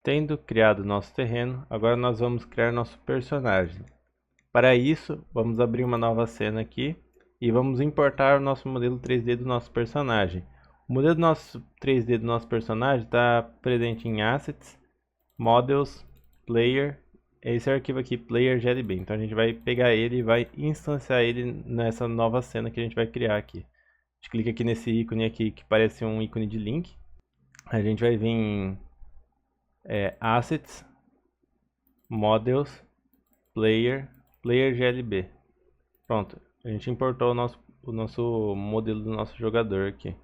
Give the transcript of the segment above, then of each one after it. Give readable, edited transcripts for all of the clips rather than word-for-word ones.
Tendo criado nosso terreno, agora nós vamos criar nosso personagem. Para isso, vamos abrir uma nova cena aqui e vamos importar o nosso modelo 3D do nosso personagem. O modelo do nosso 3D do nosso personagem está presente em Assets, Models, Player. Esse arquivo aqui, Player GLB. Então a gente vai pegar ele e vai instanciar ele nessa nova cena que a gente vai criar aqui. A gente clica aqui nesse ícone aqui que parece um ícone de link. A gente vai vir em Assets, Models, Player GLB. Pronto, a gente importou o nosso modelo do nosso jogador aqui.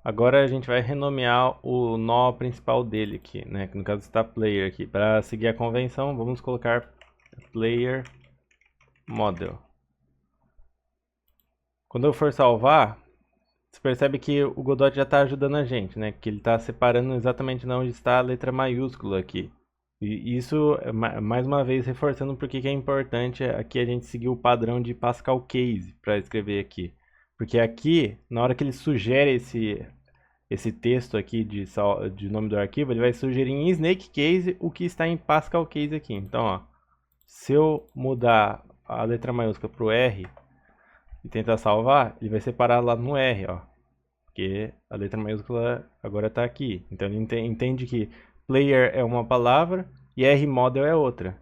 Agora a gente vai renomear o nó principal dele aqui, né? Que no caso está Player aqui. Para seguir a convenção, vamos colocar Player Model. Quando eu for salvar, você percebe que o Godot já está ajudando a gente, né? Que ele está separando exatamente onde está a letra maiúscula aqui. E isso, mais uma vez, reforçando porque que é importante aqui a gente seguir o padrão de Pascal Case para escrever aqui. Porque aqui, na hora que ele sugere esse texto aqui de nome do arquivo, ele vai sugerir em Snake Case o que está em Pascal Case aqui. Então, ó, se eu mudar a letra maiúscula para o R e tentar salvar, ele vai separar lá no R, ó. Porque a letra maiúscula agora está aqui. Então ele entende que player é uma palavra e R-model é outra.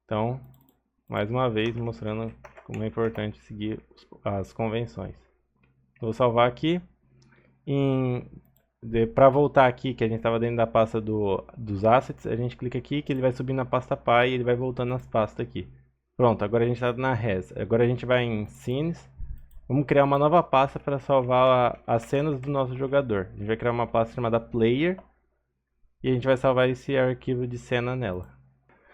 Então, mais uma vez mostrando como é importante seguir as convenções. Vou salvar aqui. Para voltar aqui, que a gente estava dentro da pasta dos assets, a gente clica aqui que ele vai subir na pasta py e ele vai voltando nas pastas aqui. Pronto, agora a gente está na res. Agora a gente vai em scenes. Vamos criar uma nova pasta para salvar as cenas do nosso jogador. A gente vai criar uma pasta chamada player e a gente vai salvar esse arquivo de cena nela.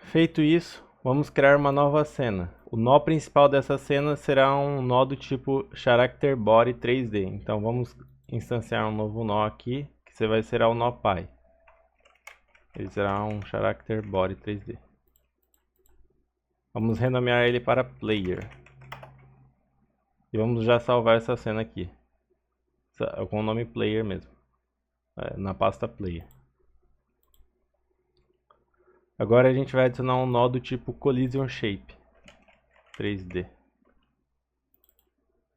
Feito isso, vamos criar uma nova cena. O nó principal dessa cena será um nó do tipo Character Body 3D. Então vamos instanciar um novo nó aqui, que será o nó pi. Ele será um Character Body 3D. Vamos renomear ele para Player. E vamos já salvar essa cena aqui, com o nome Player mesmo, na pasta Player. Agora a gente vai adicionar um nó do tipo Collision Shape 3D.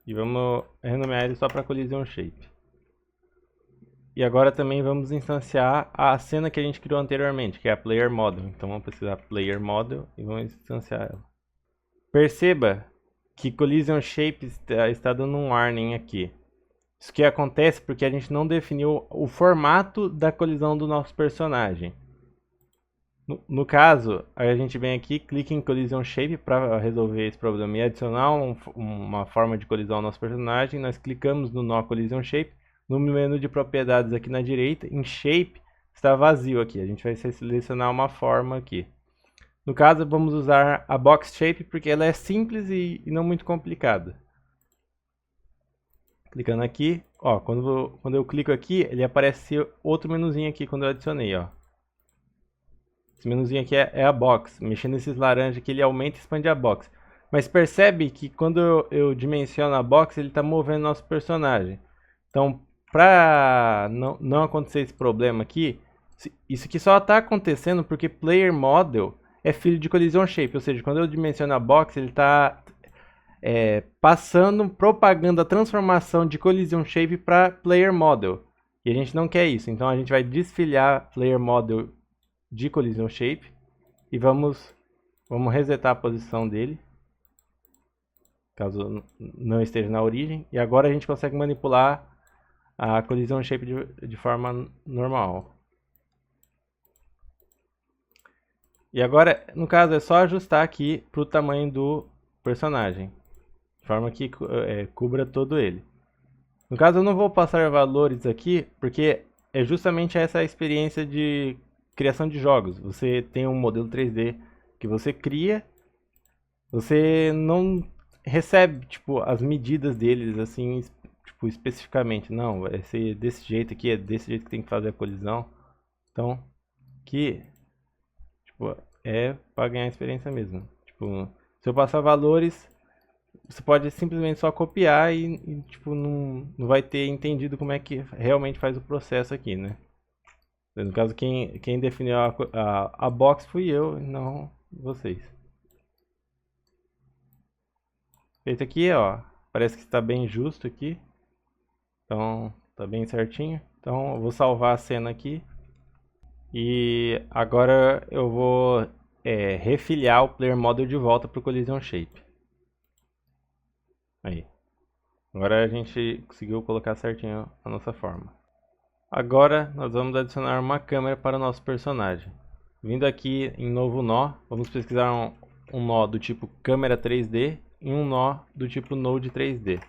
E vamos renomear ele só para Collision Shape. E agora também vamos instanciar a cena que a gente criou anteriormente, que é a Player Model. Então vamos pesquisar Player Model e vamos instanciar ela. Perceba que Collision Shape está dando um warning aqui. Isso que acontece porque a gente não definiu o formato da colisão do nosso personagem. No caso, a gente vem aqui, clica em Collision Shape para resolver esse problema e adicionar uma forma de colisão ao nosso personagem. Nós clicamos no nó Collision Shape. No menu de propriedades aqui na direita, em Shape, está vazio aqui. A gente vai selecionar uma forma aqui. No caso, vamos usar a Box Shape porque ela é simples e não muito complicada. Clicando aqui, ó, quando eu clico aqui, ele aparece outro menuzinho aqui quando eu adicionei, ó. Esse menuzinho aqui é a box. Mexendo nesses laranjas aqui, ele aumenta e expande a box. Mas percebe que quando eu dimensiono a box, ele está movendo nosso personagem. Então, para não acontecer esse problema aqui, isso aqui só está acontecendo porque Player Model é filho de Collision Shape. Ou seja, quando eu dimensiono a box, ele está propagando a transformação de Collision Shape para Player Model. E a gente não quer isso. Então a gente vai desfiliar Player Model de Collision Shape e vamos resetar a posição dele, caso não esteja na origem. E agora a gente consegue manipular a Collision Shape de forma normal. E agora, no caso, é só ajustar aqui para o tamanho do personagem, de forma que cubra todo ele. No caso, eu não vou passar valores aqui, porque é justamente essa experiência de criação de jogos. Você tem um modelo 3D que você cria, você não recebe tipo as medidas deles assim, tipo especificamente, não, vai ser desse jeito aqui, é desse jeito que tem que fazer a colisão. Então, que tipo é para ganhar experiência mesmo. Tipo, se eu passar valores, você pode simplesmente só copiar e tipo não vai ter entendido como é que realmente faz o processo aqui, né? No caso, quem definiu a box fui eu, e não vocês. Feito aqui, ó. Parece que está bem justo aqui. Então, tá bem certinho. Então, eu vou salvar a cena aqui. E agora eu vou refiliar o Player Model de volta para o Collision Shape. Aí. Agora a gente conseguiu colocar certinho a nossa forma. Agora nós vamos adicionar uma câmera para o nosso personagem. Vindo aqui em novo nó, vamos pesquisar um nó do tipo câmera 3D e um nó do tipo Node 3D.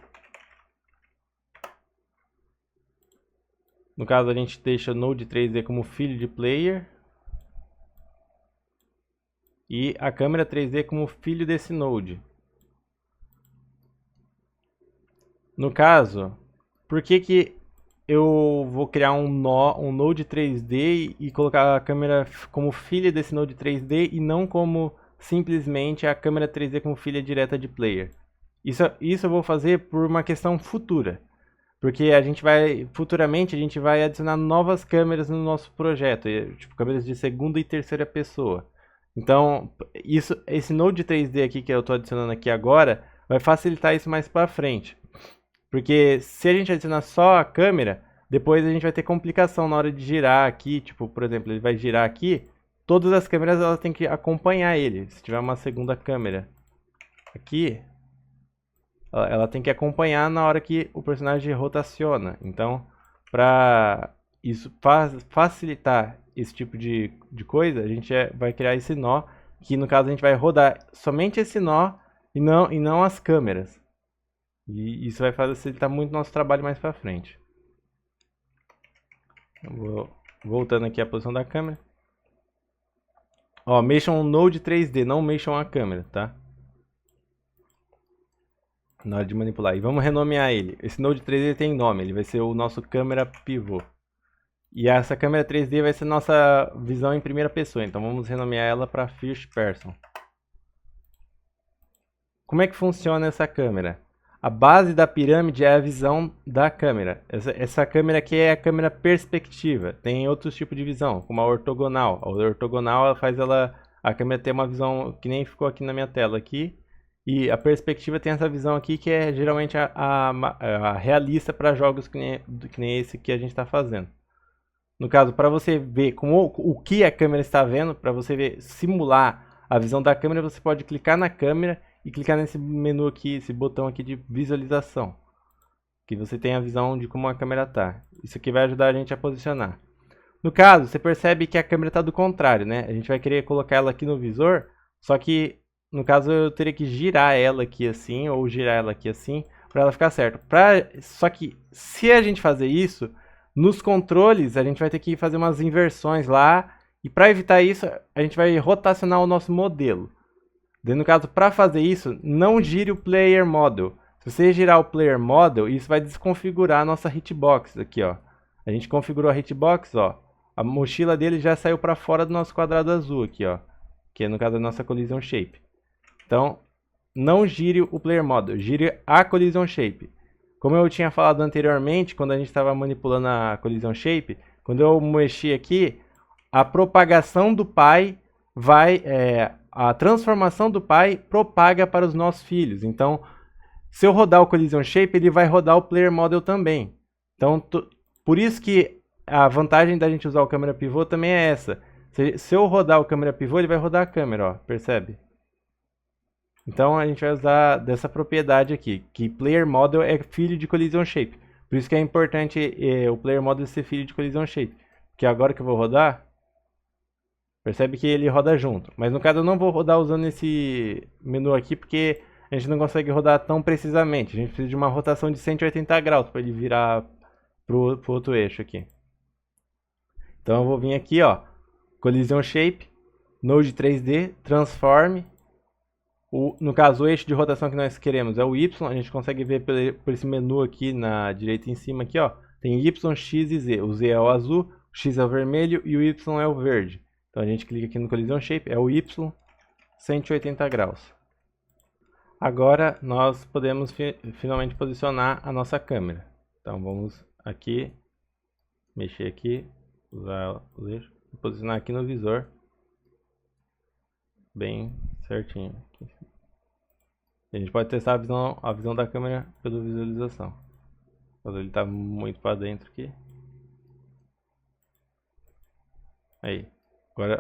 No caso, a gente deixa Node 3D como filho de player e a câmera 3D como filho desse Node. No caso, por que eu vou criar um Node 3D e colocar a câmera como filha desse Node 3D e não como simplesmente a câmera 3D como filha direta de player? Isso eu vou fazer por uma questão futura. Porque futuramente a gente vai adicionar novas câmeras no nosso projeto, tipo câmeras de segunda e terceira pessoa. Então, esse Node 3D aqui que eu estou adicionando aqui agora, vai facilitar isso mais para frente. Porque se a gente adicionar só a câmera, depois a gente vai ter complicação na hora de girar aqui, tipo, por exemplo, ele vai girar aqui, todas as câmeras elas têm que acompanhar ele. Se tiver uma segunda câmera aqui, ela tem que acompanhar na hora que o personagem rotaciona. Então, para isso facilitar esse tipo de coisa, a gente vai criar esse nó, que no caso a gente vai rodar somente esse nó e não as câmeras. E isso vai facilitar muito nosso trabalho mais para frente. Eu vou voltando aqui à posição da câmera. Ó, mexam o Node 3D, não mexam a câmera, tá? Na hora de manipular. E vamos renomear ele. Esse Node 3D tem nome, ele vai ser o nosso câmera pivô. E essa câmera 3D vai ser nossa visão em primeira pessoa, então vamos renomear ela para First Person. Como é que funciona essa câmera? A base da pirâmide é a visão da câmera. Essa câmera aqui é a câmera perspectiva. Tem outros tipos de visão, como a ortogonal. A ortogonal ela faz a câmera ter uma visão que nem ficou aqui na minha tela aqui. E a perspectiva tem essa visão aqui que é geralmente a realista para jogos que nem esse que a gente está fazendo. No caso, para você ver o que a câmera está vendo, para você simular a visão da câmera, você pode clicar na câmera e clicar nesse menu aqui, esse botão aqui de visualização, que você tem a visão de como a câmera está. Isso aqui vai ajudar a gente a posicionar. No caso, você percebe que a câmera está do contrário, né? A gente vai querer colocar ela aqui no visor, só que no caso eu teria que girar ela aqui assim, ou girar ela aqui assim, para ela ficar certo. Só que se a gente fazer isso, nos controles a gente vai ter que fazer umas inversões lá, e para evitar isso, a gente vai rotacionar o nosso modelo. No caso, para fazer isso, não gire o Player Model. Se você girar o Player Model, isso vai desconfigurar a nossa hitbox aqui, ó. A gente configurou a hitbox, ó. A mochila dele já saiu para fora do nosso quadrado azul aqui, ó. Que é no caso da nossa Collision Shape. Então, não gire o Player Model, gire a Collision Shape. Como eu tinha falado anteriormente, quando a gente estava manipulando a Collision Shape, quando eu mexi aqui, a propagação do pai a transformação do pai propaga para os nossos filhos. Então, se eu rodar o Collision Shape, ele vai rodar o Player Model também. Então, por isso que a vantagem da gente usar o câmera pivô também é essa. Se eu rodar o câmera pivô, ele vai rodar a câmera, ó, percebe? Então, a gente vai usar dessa propriedade aqui, que Player Model é filho de Collision Shape. Por isso que é importante o Player Model ser filho de Collision Shape. Porque agora que eu vou rodar, percebe que ele roda junto. Mas no caso eu não vou rodar usando esse menu aqui, porque a gente não consegue rodar tão precisamente. A gente precisa de uma rotação de 180 graus para ele virar pro outro eixo aqui. Então eu vou vir aqui, ó, Collision Shape, Node 3D, Transform. No caso, o eixo de rotação que nós queremos é o Y. A gente consegue ver por esse menu aqui na direita em cima aqui, ó. Tem Y, X e Z. O Z é o azul, o X é o vermelho e o Y é o verde. Então a gente clica aqui no Collision Shape, é o Y, 180 graus. Agora nós podemos finalmente posicionar a nossa câmera. Então vamos aqui, mexer aqui. usar o eixo, vou posicionar aqui no visor, bem certinho. A gente pode testar a visão da câmera pela visualização. Quando ele está muito para dentro aqui. Aí,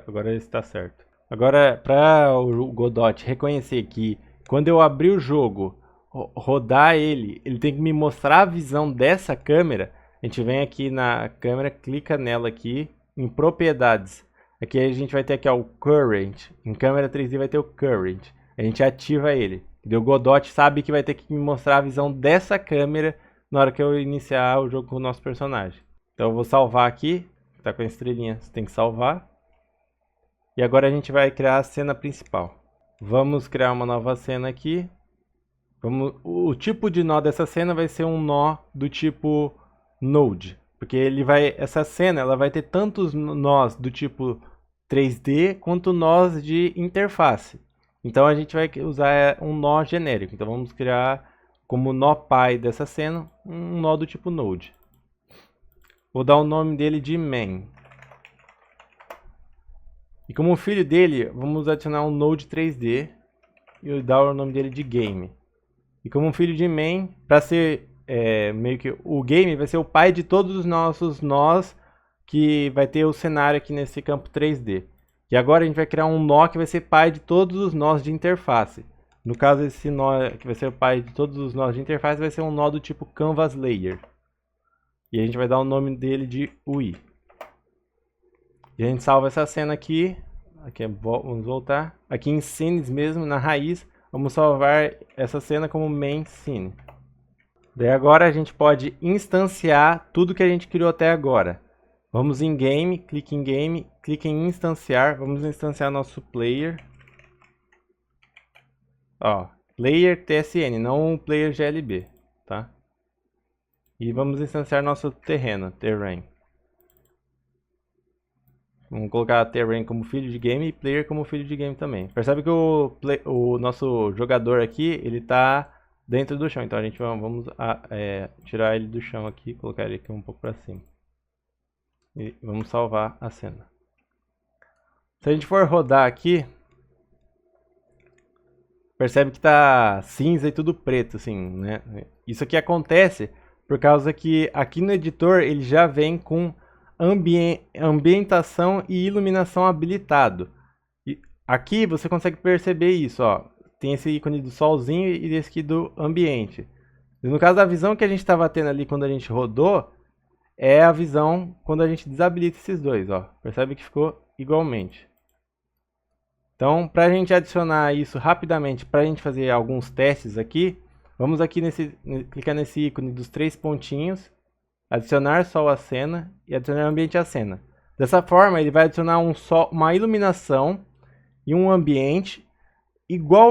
agora ele está certo. Agora, para o Godot reconhecer que quando eu abrir o jogo, rodar ele tem que me mostrar a visão dessa câmera. A gente vem aqui na câmera, clica nela aqui, em propriedades. Aqui a gente vai ter aqui ó, o Current. Em câmera 3D vai ter o Current. A gente ativa ele. E o Godot sabe que vai ter que me mostrar a visão dessa câmera na hora que eu iniciar o jogo com o nosso personagem. Então eu vou salvar aqui. Tá com a estrelinha, você tem que salvar. E agora a gente vai criar a cena principal. Vamos criar uma nova cena aqui. O tipo de nó dessa cena vai ser um nó do tipo Node. Porque essa cena ela vai ter tantos nós do tipo 3D quanto nós de interface. Então a gente vai usar um nó genérico. Então vamos criar como nó pai dessa cena um nó do tipo Node. Vou dar o nome dele de main. E como filho dele, vamos adicionar um Node 3D e dar o nome dele de game. E como filho de main, para ser meio que o game vai ser o pai de todos os nossos nós que vai ter o cenário aqui nesse campo 3D. E agora a gente vai criar um nó que vai ser pai de todos os nós de interface. No caso, esse nó que vai ser o pai de todos os nós de interface vai ser um nó do tipo Canvas Layer. E a gente vai dar o nome dele de UI. E a gente salva essa cena aqui. Vamos voltar. Aqui em Scenes mesmo, na raiz, vamos salvar essa cena como Main Scene. Daí agora a gente pode instanciar tudo que a gente criou até agora. Vamos em Game, clique em Instanciar. Vamos instanciar nosso Player. Ó, Player TSN, não Player GLB, tá? E vamos instanciar nosso Terrain. Vamos colocar Terrain como filho de game e Player como filho de game também. Percebe que o nosso jogador aqui, ele está dentro do chão. Então a gente vamos tirar ele do chão aqui, colocar ele aqui um pouco para cima. E vamos salvar a cena. Se a gente for rodar aqui, percebe que está cinza e tudo preto, assim, né? Isso aqui acontece por causa que aqui no editor ele já vem com ambientação e iluminação habilitado. E aqui você consegue perceber isso, ó. Tem esse ícone do solzinho e esse aqui do ambiente. E no caso da visão que a gente estava tendo ali quando a gente rodou, é a visão quando a gente desabilita esses dois, ó. Percebe que ficou igualmente. Então, para a gente adicionar isso rapidamente, para a gente fazer alguns testes aqui, vamos aqui clicar nesse ícone dos 3 pontinhos, adicionar sol à cena e adicionar ambiente à cena. Dessa forma, ele vai adicionar uma iluminação e um ambiente igual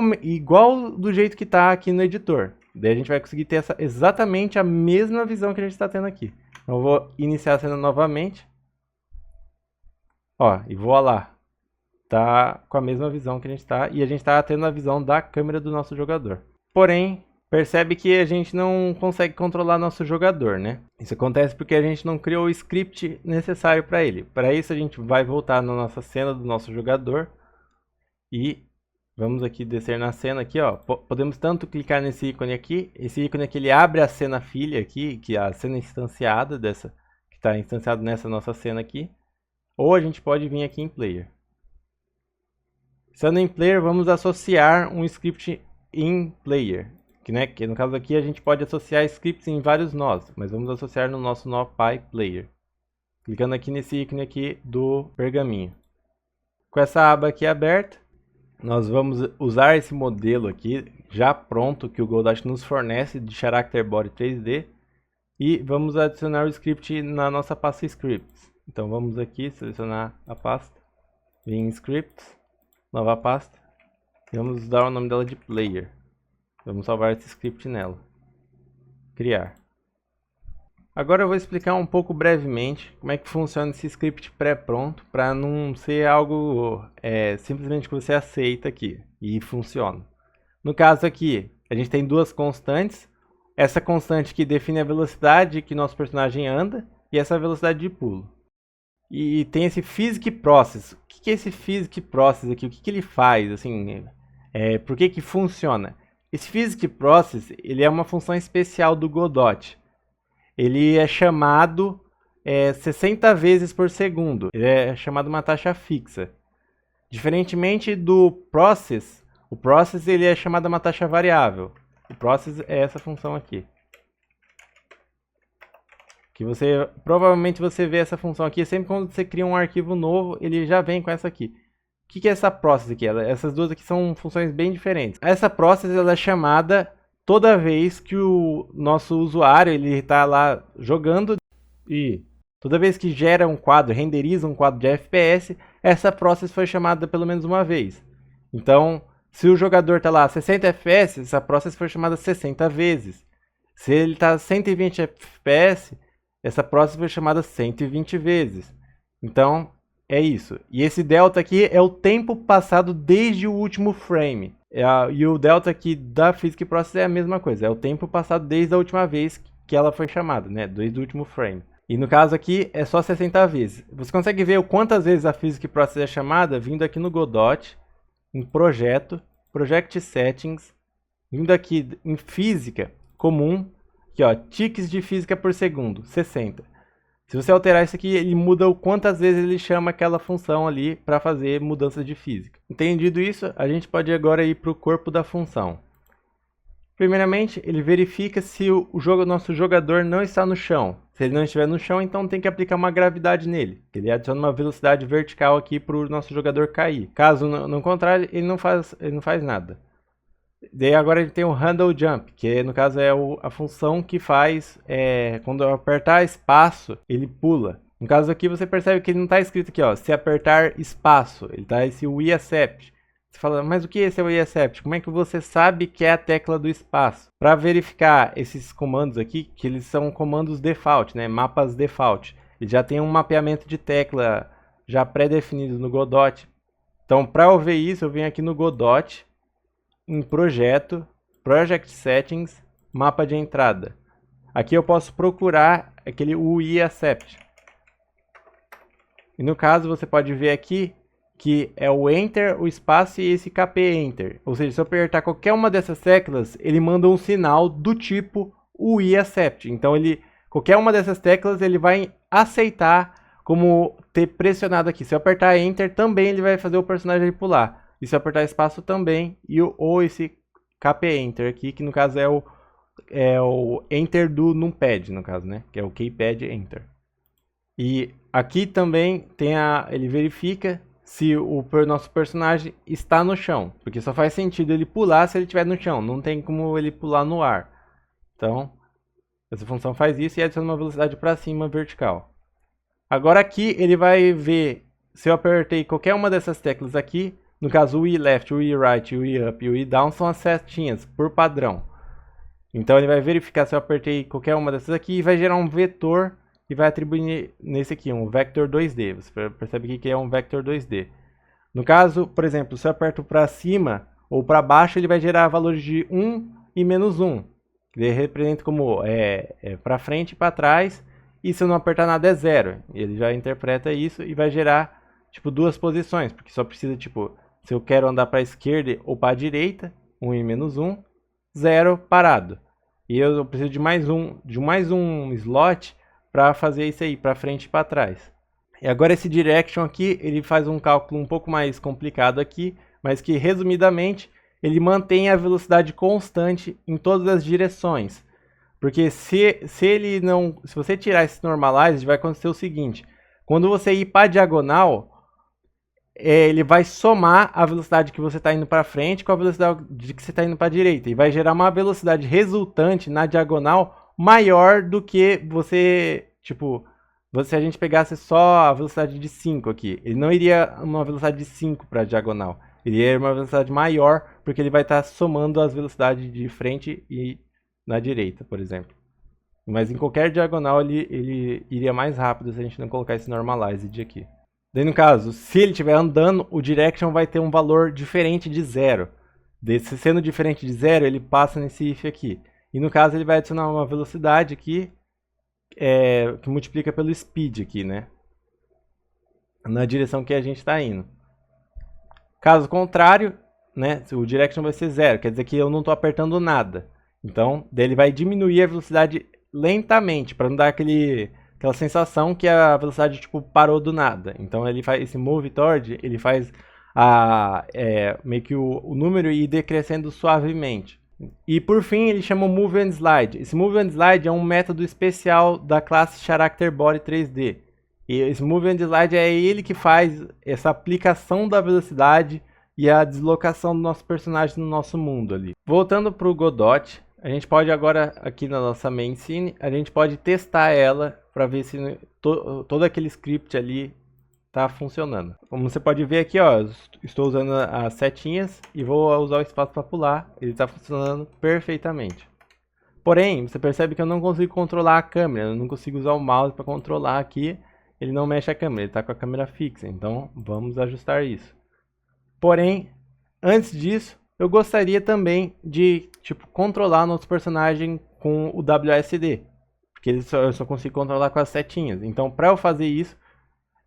do jeito que está aqui no editor. Daí a gente vai conseguir ter exatamente a mesma visão que a gente está tendo aqui. Então, eu vou iniciar a cena novamente. Ó, e vou lá. Tá com a mesma visão que a gente está. E a gente está tendo a visão da câmera do nosso jogador. Porém, percebe que a gente não consegue controlar nosso jogador, né? Isso acontece porque a gente não criou o script necessário para ele. Para isso, a gente vai voltar na nossa cena do nosso jogador. E vamos aqui descer na cena aqui, ó. Podemos tanto clicar nesse ícone aqui. Esse ícone aqui, ele abre a cena filha aqui, que é a cena instanciada que está instanciada nessa nossa cena aqui. Ou a gente pode vir aqui em Player. Estando em Player, vamos associar um script em Player. Que no caso aqui a gente pode associar scripts em vários nós, mas vamos associar no nosso nó pai Player. Clicando aqui nesse ícone aqui do pergaminho. Com essa aba aqui aberta, nós vamos usar esse modelo aqui já pronto que o Godot nos fornece de Character Body 3D e vamos adicionar o script na nossa pasta Scripts. Então vamos aqui selecionar a pasta, vir em Scripts, nova pasta, e vamos dar o nome dela de Player. Vamos salvar esse script nela. Criar. Agora eu vou explicar um pouco brevemente como é que funciona esse script pré-pronto para não ser algo simplesmente que você aceita aqui e funciona. No caso aqui, a gente tem duas constantes. Essa constante que define a velocidade que nosso personagem anda e essa velocidade de pulo. E tem esse physics process. O que é esse physics process aqui? O que ele faz? Assim, por que funciona? Esse physics process ele é uma função especial do Godot. Ele é chamado 60 vezes por segundo. Ele é chamado uma taxa fixa. Diferentemente do process, o process ele é chamado uma taxa variável. O process é essa função aqui. Que provavelmente você vê essa função aqui, sempre quando você cria um arquivo novo, ele já vem com essa aqui. O que é essa process aqui? Essas duas aqui são funções bem diferentes. Essa process ela é chamada toda vez que o nosso usuário ele está lá jogando e toda vez que gera um quadro, renderiza um quadro de FPS, essa process foi chamada pelo menos uma vez. Então, se o jogador está lá a 60 FPS, essa process foi chamada 60 vezes. Se ele está a 120 FPS, essa process foi chamada 120 vezes. Então, é isso. E esse delta aqui é o tempo passado desde o último frame. E o delta aqui da physics process é a mesma coisa. É o tempo passado desde a última vez que ela foi chamada, né? Desde o último frame. E no caso aqui é só 60 vezes. Você consegue ver quantas vezes a physics process é chamada vindo aqui no Godot, em projeto, project settings, vindo aqui em física comum, aqui ó, ticks de física por segundo, 60. Se você alterar isso aqui, ele muda o quantas vezes ele chama aquela função ali para fazer mudança de física. Entendido isso, a gente pode agora ir para o corpo da função. Primeiramente, ele verifica se o nosso jogador não está no chão. Se ele não estiver no chão, então tem que aplicar uma gravidade nele. Ele adiciona uma velocidade vertical aqui para o nosso jogador cair. Caso no contrário, ele não faz nada. Daí agora ele tem o handle jump, que no caso é a função que faz, quando eu apertar espaço, ele pula. No caso aqui você percebe que ele não está escrito aqui, ó, se apertar espaço, ele está esse WeAccept. Você fala, mas o que é esse WeAccept? Como é que você sabe que é a tecla do espaço? Para verificar esses comandos aqui, que eles são comandos default, né, mapas default. Ele já tem um mapeamento de tecla já pré-definido no Godot. Então para eu ver isso, eu venho aqui no Godot, em projeto, project settings, mapa de entrada. Aqui eu posso procurar aquele WeAccept. E no caso você pode ver aqui que é o Enter, o espaço e esse KP Enter. Ou seja, se eu apertar qualquer uma dessas teclas, ele manda um sinal do tipo WeAccept. Então qualquer uma dessas teclas ele vai aceitar como ter pressionado aqui. Se eu apertar Enter, também ele vai fazer o personagem pular. E se eu apertar espaço também, ou esse KP Enter aqui, que no caso é o Enter do Numpad, no caso, né? Que é o Keypad Enter. E aqui também ele verifica se o nosso personagem está no chão. Porque só faz sentido ele pular se ele estiver no chão. Não tem como ele pular no ar. Então, essa função faz isso e adiciona uma velocidade para cima vertical. Agora aqui ele vai ver se eu apertei qualquer uma dessas teclas aqui. No caso, o left, o right, o up e o down são as setinhas, por padrão. Então ele vai verificar se eu apertei qualquer uma dessas aqui e vai gerar um vetor e vai atribuir nesse aqui, um vector 2D. Você percebe aqui que é um vector 2D. No caso, por exemplo, se eu aperto para cima ou para baixo, ele vai gerar valores de 1 e menos 1. Que representa como para frente e para trás. E se eu não apertar nada é 0. Ele já interpreta isso e vai gerar tipo duas posições, porque só precisa tipo... Se eu quero andar para a esquerda ou para a direita, 1 e menos 1, 0 parado. E eu preciso de mais um slot para fazer isso aí, para frente e para trás. E agora esse direction aqui, ele faz um cálculo um pouco mais complicado aqui, mas que resumidamente, ele mantém a velocidade constante em todas as direções. Porque se você tirar esse normalize, vai acontecer o seguinte, quando você ir para a diagonal, ele vai somar a velocidade que você está indo para frente com a velocidade que você está indo para a direita. E vai gerar uma velocidade resultante na diagonal maior do que se a gente pegasse só a velocidade de 5 aqui. Ele não iria uma velocidade de 5 para a diagonal. Ele iria uma velocidade maior, porque ele vai estar somando as velocidades de frente e na direita, por exemplo. Mas em qualquer diagonal ele iria mais rápido se a gente não colocar esse normalized aqui. Daí no caso, se ele estiver andando, o direction vai ter um valor diferente de 0. Sendo diferente de 0, ele passa nesse if aqui. E no caso ele vai adicionar uma velocidade aqui, que multiplica pelo speed aqui, né? na direção que a gente está indo. Caso contrário, né, o direction vai ser 0, quer dizer que eu não estou apertando nada. Então, daí ele vai diminuir a velocidade lentamente, para não dar aquela sensação que a velocidade tipo parou do nada. Então ele faz esse move toward, ele faz meio que o número ir decrescendo suavemente. E por fim ele chama o Move and Slide. Esse Move and Slide é um método especial da classe Character Body 3D. E esse Move and Slide é ele que faz essa aplicação da velocidade e a deslocação do nosso personagem no nosso mundo ali. Voltando para o Godot, a gente pode agora, aqui na nossa main scene, a gente pode testar ela para ver se todo aquele script ali está funcionando. Como você pode ver aqui, ó, estou usando as setinhas e vou usar o espaço para pular. Ele está funcionando perfeitamente. Porém, você percebe que eu não consigo controlar a câmera, eu não consigo usar o mouse para controlar aqui. Ele não mexe a câmera, ele está com a câmera fixa, então vamos ajustar isso. Porém, antes disso, eu gostaria também de controlar nosso personagem com o WASD, porque eu só consigo controlar com as setinhas. Então, para eu fazer isso,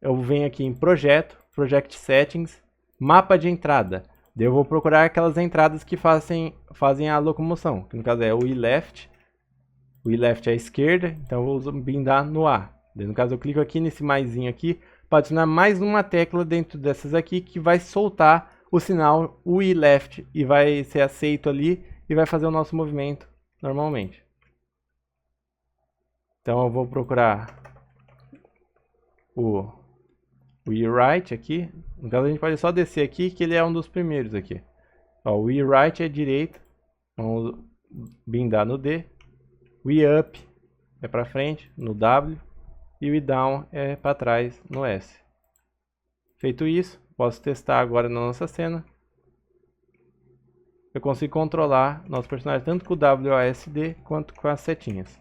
eu venho aqui em Projeto, Project Settings, Mapa de Entrada. Daí eu vou procurar aquelas entradas que fazem a locomoção, que no caso é o E-Left. O E-Left é a esquerda, então eu vou bindar no A. Daí, no caso eu clico aqui nesse maisinho aqui, para adicionar mais uma tecla dentro dessas aqui que vai soltar o sinal UI left e vai ser aceito ali e vai fazer o nosso movimento normalmente. Então eu vou procurar o UI right aqui. No caso a gente pode só descer aqui que ele é um dos primeiros aqui. Ó, o UI right é direito, vamos bindar no D. O UI up é para frente no W e o UI down é para trás no S. Feito isso, posso testar agora na nossa cena. Eu consigo controlar nosso personagem tanto com o WASD quanto com as setinhas.